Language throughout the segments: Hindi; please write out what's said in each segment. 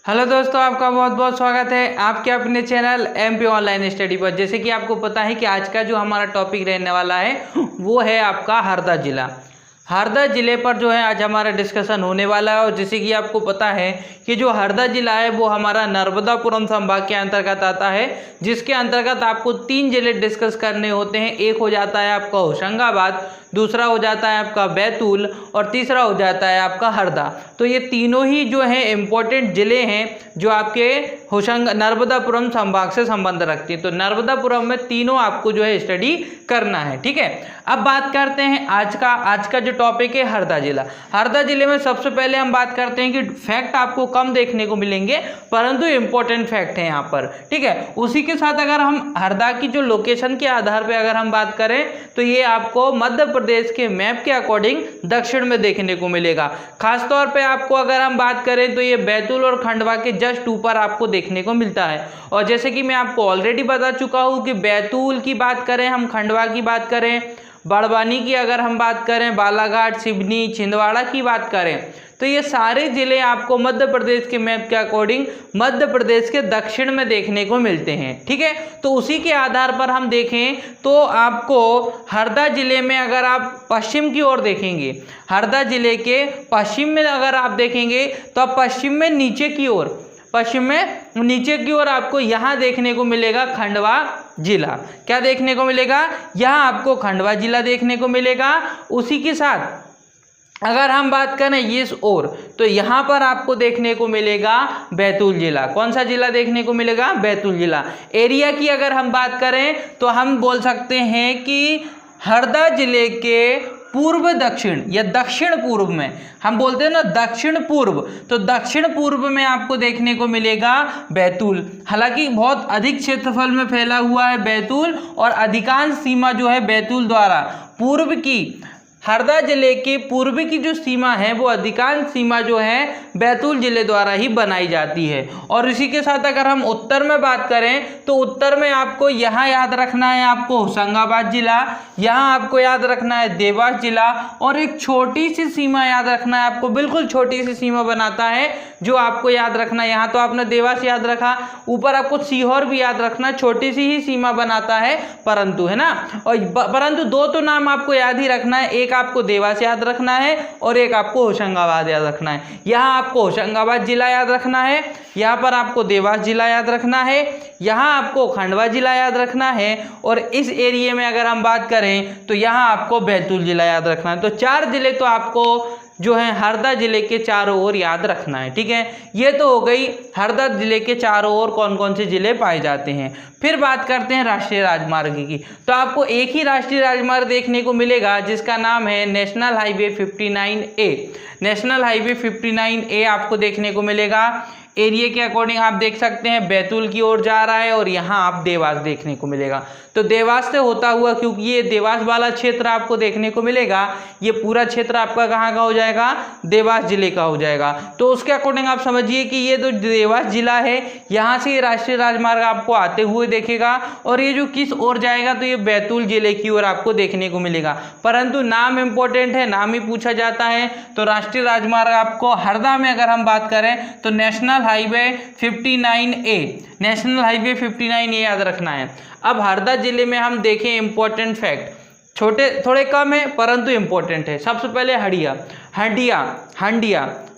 हेलो दोस्तों, आपका बहुत बहुत स्वागत है आपके अपने चैनल एमपी ऑनलाइन स्टडी पर। जैसे कि आपको पता है कि आज का जो हमारा टॉपिक रहने वाला है वो है आपका हरदा जिला। हरदा ज़िले पर जो है आज हमारा डिस्कशन होने वाला है। और जैसे कि आपको पता है कि जो हरदा ज़िला है वो हमारा नर्मदापुरम संभाग के अंतर्गत आता है, जिसके अंतर्गत आपको 3 जिले डिस्कस करने होते हैं। एक हो जाता है आपका होशंगाबाद, दूसरा हो जाता है आपका बैतूल और तीसरा हो जाता है आपका हरदा। तो ये तीनों ही जो हैं इम्पोर्टेंट ज़िले हैं जो आपके नर्मदापुरम संभाग से संबंध रखते हैं। तो नर्मदापुरम में तीनों आपको जो है स्टडी करना है, ठीक है। अब बात करते हैं आज का जो टॉपिक है हरदा जिला। हरदा जिले में सबसे पहले हम बात करते हैं कि फैक्ट आपको कम देखने को मिलेंगे परंतु इंपॉर्टेंट फैक्ट है यहाँ पर, ठीक है। उसी के साथ अगर हम हरदा की जो लोकेशन के आधार पे अगर हम बात करें तो ये आपको मध्य प्रदेश के मैप के अकॉर्डिंग दक्षिण में देखने को मिलेगा। खासतौर पे आपको अगर हम बात करें तो ये बैतूल और खंडवा के जस्ट ऊपर आपको देखने को मिलता है। और जैसे कि मैं आपको ऑलरेडी बता चुका हूँ कि बैतूल की बात करें, हम खंडवा की बात करें, बड़वानी की अगर हम बात करें, बालाघाट, सिवनी, छिंदवाड़ा की बात करें, तो ये सारे ज़िले आपको मध्य प्रदेश के मैप के अकॉर्डिंग मध्य प्रदेश के दक्षिण में देखने को मिलते हैं, ठीक है। तो उसी के आधार पर हम देखें तो आपको हरदा ज़िले में अगर आप पश्चिम की ओर देखेंगे, हरदा ज़िले के पश्चिम में अगर आप देखेंगे तो आप पश्चिम में नीचे की ओर आपको यहाँ देखने को मिलेगा खंडवा जिला। क्या देखने को मिलेगा? यहाँ आपको खंडवा जिला देखने को मिलेगा। उसी के साथ अगर हम बात करें इस ओर तो यहाँ पर आपको देखने को मिलेगा बैतूल जिला। कौन सा जिला देखने को मिलेगा? बैतूल जिला। एरिया की अगर हम बात करें तो हम बोल सकते हैं कि हरदा जिले के पूर्व दक्षिण या दक्षिण पूर्व में, हम बोलते हैं ना दक्षिण पूर्व, तो दक्षिण पूर्व में आपको देखने को मिलेगा बैतूल। हालांकि बहुत अधिक क्षेत्रफल में फैला हुआ है बैतूल और अधिकांश सीमा जो है बैतूल द्वारा पूर्व की, हरदा जिले के पूर्व की जो सीमा है वो अधिकांश सीमा जो है बैतूल जिले द्वारा ही बनाई जाती है। और इसी के साथ अगर हम उत्तर में बात करें तो उत्तर में आपको यहाँ याद रखना है आपको होशंगाबाद जिला, यहाँ आपको याद रखना है देवास जिला और एक छोटी सी सीमा याद रखना है आपको, बिल्कुल छोटी सी सीमा बनाता है जो आपको याद रखना है। यहाँ तो आपने देवास याद रखा, ऊपर आपको सीहोर भी याद रखना, छोटी सी ही सीमा बनाता है परंतु, है ना। और परंतु 2 तो नाम आपको याद ही रखना है, एक आपको देवास याद रखना है और एक आपको होशंगाबाद याद रखना है। यहाँ आपको होशंगाबाद जिला याद रखना है, यहाँ पर आपको देवास जिला याद रखना है, यहाँ आपको खंडवा जिला याद रखना है और इस एरिया में अगर हम बात करें तो यहाँ आपको बैतूल जिला याद रखना है। तो 4 जिले तो आपको जो है हरदा जिले के चारों ओर याद रखना है, ठीक है। ये तो हो गई हरदा जिले के चारों ओर कौन कौन से जिले पाए जाते हैं। फिर बात करते हैं राष्ट्रीय राजमार्ग की। तो आपको एक ही राष्ट्रीय राजमार्ग देखने को मिलेगा जिसका नाम है national highway 59A। National highway 59A आपको देखने को मिलेगा। एरिया के अकॉर्डिंग आप देख सकते हैं बैतूल की ओर जा रहा है और यहाँ आप देवास देखने को मिलेगा। तो देवास से होता हुआ, क्योंकि ये देवास वाला क्षेत्र आपको देखने को मिलेगा, ये पूरा क्षेत्र आपका कहाँ का हो जाएगा? देवास जिले का हो जाएगा। तो उसके अकॉर्डिंग आप समझिए कि ये जो देवास जिला है यहाँ से ये राष्ट्रीय राजमार्ग आपको आते हुए देखेगा और ये जो किस ओर जाएगा तो ये बैतूल जिले की ओर आपको देखने को मिलेगा। परंतु नाम इंपॉर्टेंट है, नाम ही पूछा जाता है। तो राष्ट्रीय राजमार्ग आपको हरदा में अगर हम बात करें तो national highway 59A, national highway 59A याद रखना है। अब हरदा जिले में हम देखें इंपॉर्टेंट फैक्ट, छोटे थोड़े कम है परंतु इंपॉर्टेंट है। सबसे पहले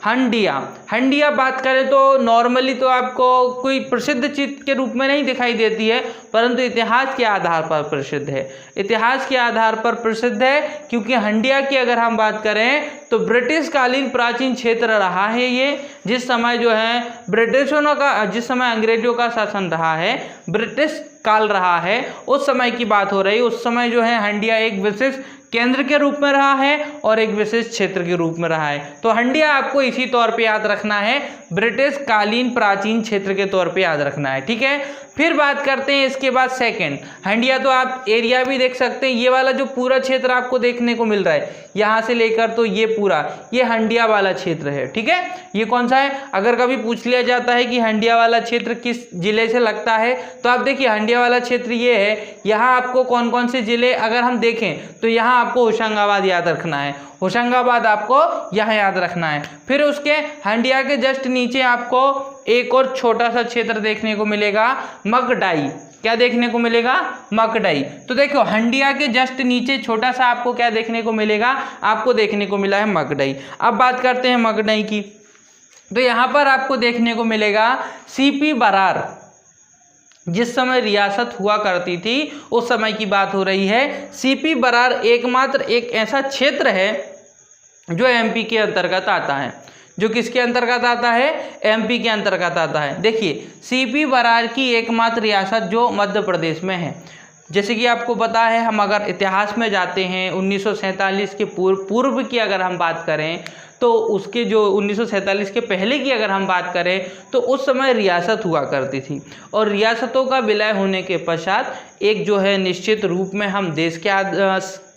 हंडिया बात करें तो नॉर्मली तो आपको कोई प्रसिद्ध चीज के रूप में नहीं दिखाई देती है परंतु इतिहास के आधार पर प्रसिद्ध है। इतिहास के आधार पर प्रसिद्ध है क्योंकि हंडिया की अगर हम बात करें तो ब्रिटिश कालीन प्राचीन क्षेत्र रहा है ये, जिस समय जो है ब्रिटिशों का, जिस समय अंग्रेजों का शासन रहा है, ब्रिटिश काल रहा है, उस समय की बात हो रही। उस समय जो है हंडिया एक विशेष केंद्र के रूप में रहा है और एक विशेष क्षेत्र के रूप में रहा है। तो हंडिया आपको इसी तौर पे याद रखना है, ब्रिटिश कालीन प्राचीन क्षेत्र के तौर पे याद रखना है, ठीक है। फिर बात करते हैं इसके बाद सेकंड हंडिया। तो आप एरिया भी देख सकते हैं, ये वाला जो पूरा क्षेत्र आपको देखने को मिल रहा है यहाँ से लेकर तो ये पूरा, ये हंडिया वाला क्षेत्र है, ठीक है। ये कौन सा है? अगर कभी पूछ लिया जाता है कि हंडिया वाला क्षेत्र किस जिले से लगता है तो आप देखिए हंडिया वाला क्षेत्र ये है। यहाँ आपको कौन कौन से जिले अगर हम देखें तो यहाँ यहाँ आपको होशंगाबाद याद रखना है, होशंगाबाद आपको यहाँ याद रखना है। फिर उसके हंडिया के जस्ट नीचे आपको एक और छोटा सा क्षेत्र देखने को मिलेगा, मकडाई। क्या देखने को मिलेगा? मकडाई। तो देखो हंडिया के जस्ट नीचे छोटा सा आपको क्या देखने को मिलेगा? आपको देखने को मिला है मकडाई। अब बात करते हैं मकडाई की, तो यहाँ पर आपको देखने को मिलेगा सीपी बरार। जिस समय रियासत हुआ करती थी उस समय की बात हो रही है। सीपी बरार एकमात्र एक ऐसा क्षेत्र है जो एमपी के अंतर्गत आता है। जो किसके अंतर्गत आता है? एमपी के अंतर्गत आता है। देखिए सीपी बरार की एकमात्र रियासत जो मध्य प्रदेश में है। जैसे कि आपको पता है, हम अगर इतिहास में जाते हैं 1947 के पूर्व की अगर हम बात करें तो उसके जो 1947 के पहले की अगर हम बात करें तो उस समय रियासत हुआ करती थी, और रियासतों का विलय होने के पश्चात एक जो है निश्चित रूप में हम देश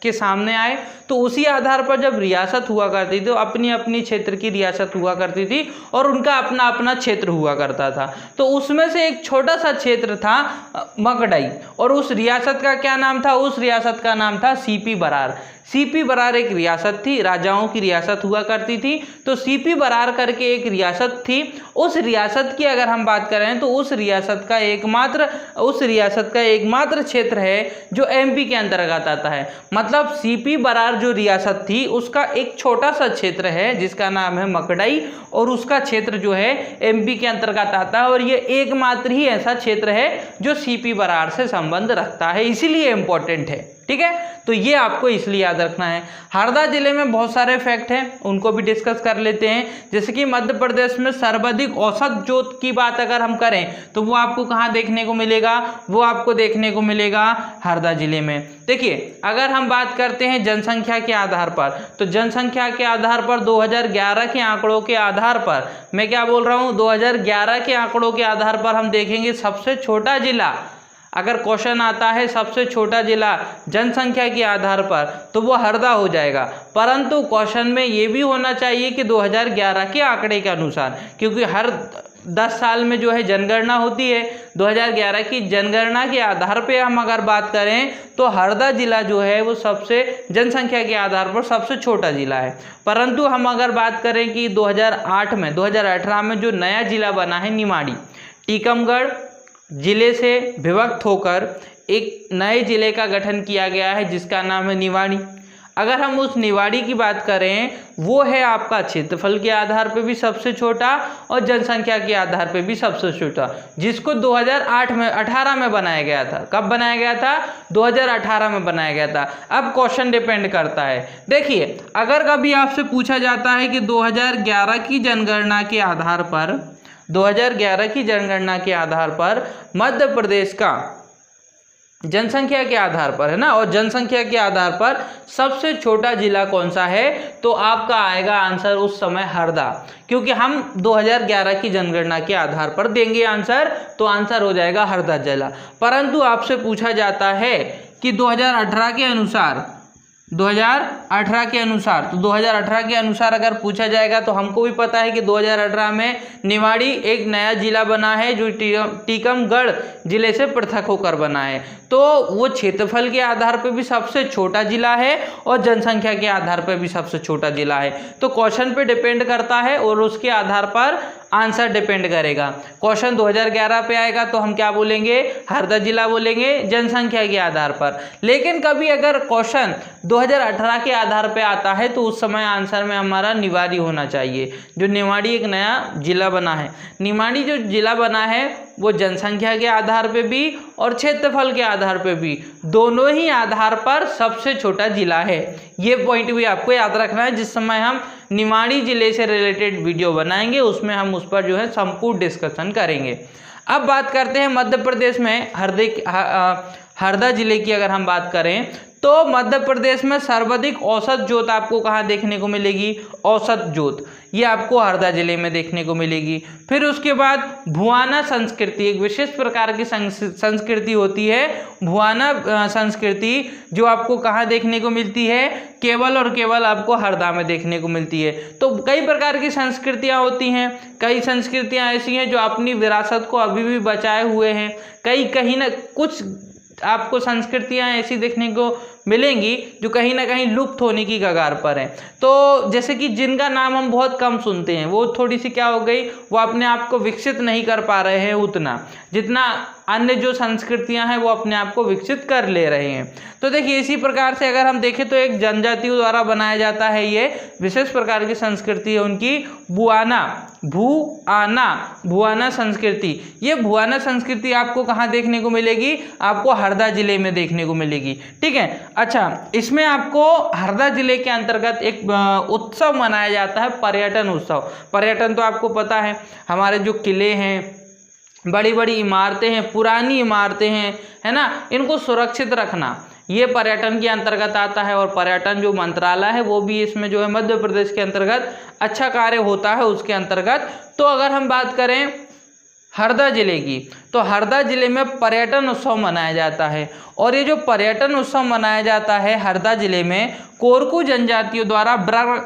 के सामने आए। तो उसी आधार पर जब रियासत हुआ करती थी तो अपनी अपनी क्षेत्र की रियासत हुआ करती थी और उनका अपना अपना क्षेत्र हुआ करता था। तो उसमें से एक छोटा सा क्षेत्र था मकडाई, और उस रियासत का क्या नाम था? उस रियासत का नाम था सीपी बरार। सीपी बरार एक रियासत थी, राजाओं की रियासत हुआ करती थी। तो सीपी बरार करके एक रियासत थी। उस रियासत की अगर हम बात करें तो उस रियासत का एकमात्र क्षेत्र है जो एमपी के अंतर्गत आता है। मतलब सीपी बरार जो रियासत थी उसका एक छोटा सा क्षेत्र है जिसका नाम है मकडाई, और उसका क्षेत्र जो है एमपी के अंतर्गत आता है, और ये एकमात्र ही ऐसा क्षेत्र है जो सीपी बरार से संबंध रखता है, इसीलिए इंपॉर्टेंट है। ठीक है, तो ये आपको इसलिए याद रखना है। हरदा जिले में बहुत सारे फैक्ट हैं, उनको भी डिस्कस कर लेते हैं। जैसे कि मध्य प्रदेश में सर्वाधिक औसत जोत की बात अगर हम करें तो वो आपको कहाँ देखने को मिलेगा? वो आपको देखने को मिलेगा हरदा जिले में। देखिए अगर हम बात करते हैं जनसंख्या के आधार पर, तो जनसंख्या के आधार पर 2011 के आंकड़ों के आधार पर, मैं क्या बोल रहा हूँ, 2011 के आंकड़ों के आधार पर हम देखेंगे सबसे छोटा जिला, अगर क्वेश्चन आता है सबसे छोटा जिला जनसंख्या के आधार पर तो वो हरदा हो जाएगा। परंतु क्वेश्चन में ये भी होना चाहिए कि 2011 के आंकड़े के अनुसार, क्योंकि हर 10 साल में जो है जनगणना होती है। 2011 की जनगणना के आधार पे हम अगर बात करें तो हरदा जिला जो है वो सबसे जनसंख्या के आधार पर सबसे छोटा जिला है। परंतु हम अगर बात करें कि 2018 में जो नया जिला बना है निमाड़ी, टीकमगढ़ जिले से विभक्त होकर एक नए जिले का गठन किया गया है जिसका नाम है निवाड़ी। अगर हम उस निवाड़ी की बात करें, वो है आपका क्षेत्रफल के आधार पे भी सबसे छोटा और जनसंख्या के आधार पे भी सबसे छोटा, जिसको 2018 में बनाया गया था। कब बनाया गया था? 2018 में बनाया गया था। अब क्वेश्चन डिपेंड करता है। देखिए अगर कभी आपसे पूछा जाता है कि 2011 की जनगणना के आधार पर 2011 की जनगणना के आधार पर मध्य प्रदेश का जनसंख्या के आधार पर है ना, और जनसंख्या के आधार पर सबसे छोटा जिला कौन सा है, तो आपका आएगा आंसर उस समय हरदा, क्योंकि हम 2011 की जनगणना के आधार पर देंगे आंसर, तो आंसर हो जाएगा हरदा जिला। परंतु आपसे पूछा जाता है कि 2018 के अनुसार, 2018 के अनुसार, तो 2018 के अनुसार अगर पूछा जाएगा तो हमको भी पता है कि 2018 में निवाड़ी एक नया जिला बना है जो टीकमगढ़ जिले से पृथक होकर बना है। तो वो क्षेत्रफल के आधार पर भी सबसे छोटा जिला है और जनसंख्या के आधार पर भी सबसे छोटा जिला है। तो क्वेश्चन पे डिपेंड करता है और उसके आधार पर आंसर डिपेंड करेगा। क्वेश्चन 2011 पे आएगा तो हम क्या बोलेंगे? हरदा जिला बोलेंगे जनसंख्या के आधार पर। लेकिन कभी अगर क्वेश्चन 2018 के आधार पे आता है तो उस समय आंसर में हमारा निवाड़ी होना चाहिए, जो निवाड़ी एक नया जिला बना है। निवाड़ी जो जिला बना है वो जनसंख्या के आधार पे भी और क्षेत्रफल के आधार पे भी, दोनों ही आधार पर सबसे छोटा जिला है। ये पॉइंट भी आपको याद रखना है। जिस समय हम निवाड़ी जिले से रिलेटेड वीडियो बनाएंगे उसमें हम उस पर जो है संपूर्ण डिस्कशन करेंगे। अब बात करते हैं मध्य प्रदेश में हरदा जिले की अगर हम बात करें तो मध्य प्रदेश में सर्वाधिक औसत जोत आपको कहाँ देखने को मिलेगी? औसत जोत ये आपको हरदा जिले में देखने को मिलेगी। फिर उसके बाद भुआना संस्कृति, एक विशेष प्रकार की संस्कृति होती है भुआना संस्कृति, जो आपको कहाँ देखने को मिलती है? केवल और केवल आपको हरदा में देखने को मिलती है। तो कई प्रकार की संस्कृतियाँ होती हैं, कई संस्कृतियाँ ऐसी हैं जो अपनी विरासत को अभी भी बचाए हुए हैं, कहीं ना कुछ आपको संस्कृतियाँ ऐसी देखने को मिलेंगी जो कहीं ना कहीं लुप्त होने की कगार पर हैं। तो जैसे कि जिनका नाम हम बहुत कम सुनते हैं, वो थोड़ी सी क्या हो गई, वो अपने आप को विकसित नहीं कर पा रहे हैं उतना जितना अन्य जो संस्कृतियां हैं वो अपने आप को विकसित कर ले रहे हैं। तो देखिए इसी प्रकार से अगर हम देखें तो एक जनजातियों द्वारा बनाया जाता है, ये विशेष प्रकार की संस्कृति है उनकी भुआना संस्कृति। ये भुआना संस्कृति आपको कहाँ देखने को मिलेगी, आपको हरदा जिले में देखने को मिलेगी। ठीक है, अच्छा इसमें आपको हरदा जिले के अंतर्गत एक उत्सव मनाया जाता है, पर्यटन उत्सव। पर्यटन तो आपको पता है, हमारे जो किले हैं, बड़ी बड़ी इमारतें हैं, पुरानी इमारतें हैं, है ना, इनको सुरक्षित रखना ये पर्यटन के अंतर्गत आता है। और पर्यटन जो मंत्रालय है वो भी इसमें जो है मध्य प्रदेश के अंतर्गत अच्छा कार्य होता है उसके अंतर्गत। तो अगर हम बात करें हरदा जिले की, तो हरदा जिले में पर्यटन उत्सव मनाया जाता है। और ये जो पर्यटन उत्सव मनाया जाता है हरदा जिले में, कोरकू जनजातियों द्वारा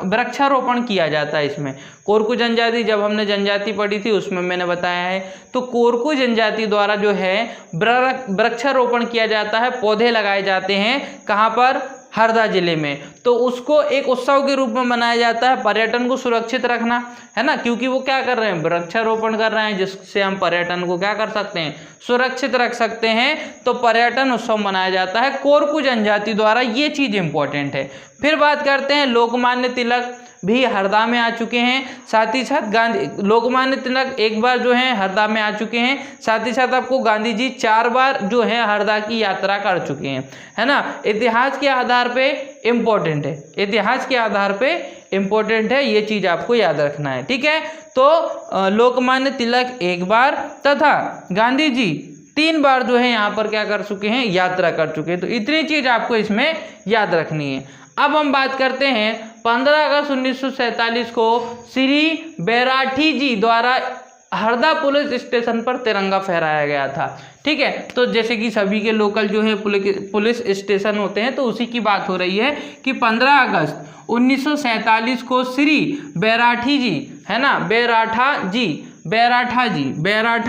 वृक्षारोपण किया जाता है। इसमें कोरकू जनजाति, जब हमने जनजाति पढ़ी थी उसमें मैंने बताया है, तो कोरकू जनजाति द्वारा जो है वृक्षारोपण किया जाता है, पौधे लगाए जाते हैं। कहाँ पर, हरदा जिले में। तो उसको एक उत्सव के रूप में मनाया जाता है, पर्यटन को सुरक्षित रखना, है ना, क्योंकि वो क्या कर रहे हैं, वृक्षारोपण कर रहे हैं, जिससे हम पर्यटन को क्या कर सकते हैं, सुरक्षित रख सकते हैं। तो पर्यटन उत्सव मनाया जाता है कोरकू जनजाति द्वारा, ये चीज़ इंपॉर्टेंट है। फिर बात करते हैं, लोकमान्य तिलक भी हरदा में आ चुके हैं, साथ ही साथ लोकमान्य तिलक एक बार जो है हरदा में आ चुके हैं, साथ ही साथ आपको गांधी जी 4 बार जो है हरदा की यात्रा कर चुके हैं, है ना। इतिहास के आधार पे इम्पोर्टेंट है, इतिहास के आधार पे इम्पोर्टेंट है, ये चीज़ आपको याद रखना है। ठीक है, तो लोकमान्य तिलक एक बार तथा गांधी जी 3 बार जो है यहाँ पर क्या कर चुके हैं, यात्रा कर चुके हैं। तो इतनी चीज़ आपको इसमें याद रखनी है। अब हम बात करते हैं 15 अगस्त 1947 को श्री बैराठी जी द्वारा हरदा पुलिस स्टेशन पर तिरंगा फहराया गया था। ठीक है, तो जैसे कि सभी के लोकल जो है पुलिस स्टेशन होते हैं, तो उसी की बात हो रही है कि 15 अगस्त 1947 को श्री बैराठी जी, है ना, बैराठा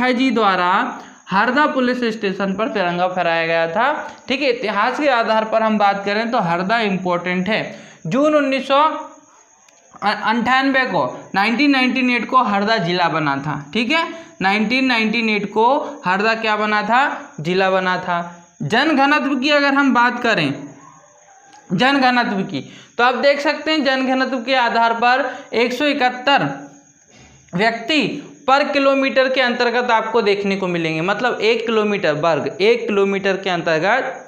जी द्वारा हरदा पुलिस स्टेशन पर तिरंगा फहराया गया था। ठीक है, इतिहास के आधार पर हम बात करें तो हरदा इम्पोर्टेंट है। जून 1998 को 1998 को हरदा जिला बना था। ठीक है, 1998 को हरदा क्या बना था, जिला बना था। जनघनत्व की अगर हम बात करें, जनघनत्व की, तो आप देख सकते हैं जनघनत्व के आधार पर 171 व्यक्ति पर किलोमीटर के अंतर्गत आपको देखने को मिलेंगे। मतलब 1 किलोमीटर वर्ग, 1 किलोमीटर के अंतर्गत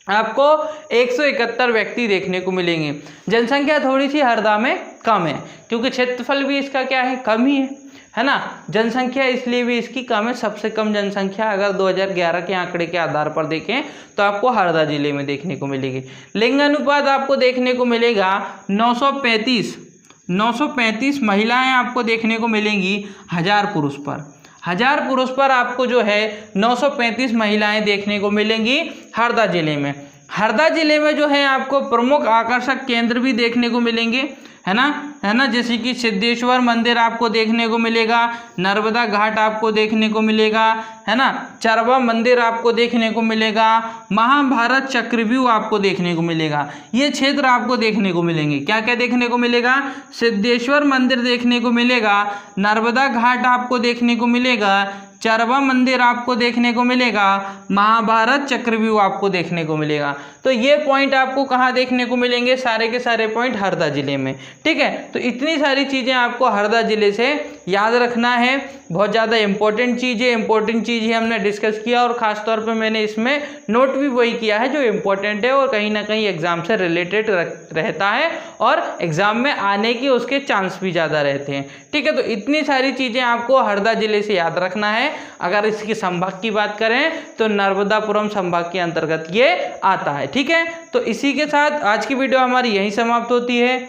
आपको 171 व्यक्ति देखने को मिलेंगे। जनसंख्या थोड़ी सी हरदा में कम है, क्योंकि क्षेत्रफल भी इसका क्या है, कम ही है ना। जनसंख्या इसलिए भी इसकी कम है। सबसे कम जनसंख्या अगर 2011 के आंकड़े के आधार पर देखें तो आपको हरदा जिले में देखने को मिलेगी। लिंगानुपात आपको देखने को मिलेगा 935 महिलाएं आपको देखने को मिलेंगी 1000 पुरुष पर। 1000 पुरुष पर आपको जो है 935 महिलाएं देखने को मिलेंगी हरदा जिले में। हरदा जिले में जो है आपको प्रमुख आकर्षक केंद्र भी देखने को मिलेंगे, है ना, जैसे कि सिद्धेश्वर मंदिर आपको देखने को मिलेगा, नर्मदा घाट आपको देखने को मिलेगा, है ना, चरवा मंदिर आपको देखने को मिलेगा, महाभारत चक्रव्यूह आपको देखने को मिलेगा। ये क्षेत्र आपको देखने को मिलेंगे। क्या क्या देखने को मिलेगा, सिद्धेश्वर मंदिर देखने को मिलेगा, नर्मदा घाट आपको देखने को मिलेगा, चरवा मंदिर आपको देखने को मिलेगा, महाभारत चक्रव्यूह आपको देखने को मिलेगा। तो ये पॉइंट आपको कहाँ देखने को मिलेंगे, सारे के सारे पॉइंट हरदा जिले में। ठीक है, तो इतनी सारी चीज़ें आपको हरदा जिले से याद रखना है। बहुत ज़्यादा इंपॉर्टेंट चीज़ें हमने डिस्कस किया, और ख़ास तौर पे मैंने इसमें नोट भी वही किया है जो इम्पोर्टेंट है और कहीं ना कहीं एग्ज़ाम से रिलेटेड रहता है और एग्ज़ाम में आने की उसके चांस भी ज़्यादा रहते हैं। ठीक है, तो इतनी सारी चीज़ें आपको हरदा जिले से याद रखना है। अगर इसकी संभाग की बात करें तो नर्मदापुरम संभाग के अंतर्गत ये आता है। ठीक है, तो इसी के साथ आज की वीडियो हमारी यहीं समाप्त होती है।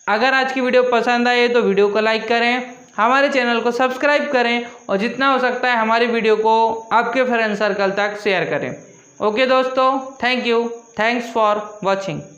अगर आज की वीडियो पसंद आए तो वीडियो को लाइक करें, हमारे चैनल को सब्सक्राइब करें और जितना हो सकता है हमारी वीडियो को आपके फ्रेंड सर्कल तक शेयर करें। ओके दोस्तों, thank you, thanks for watching.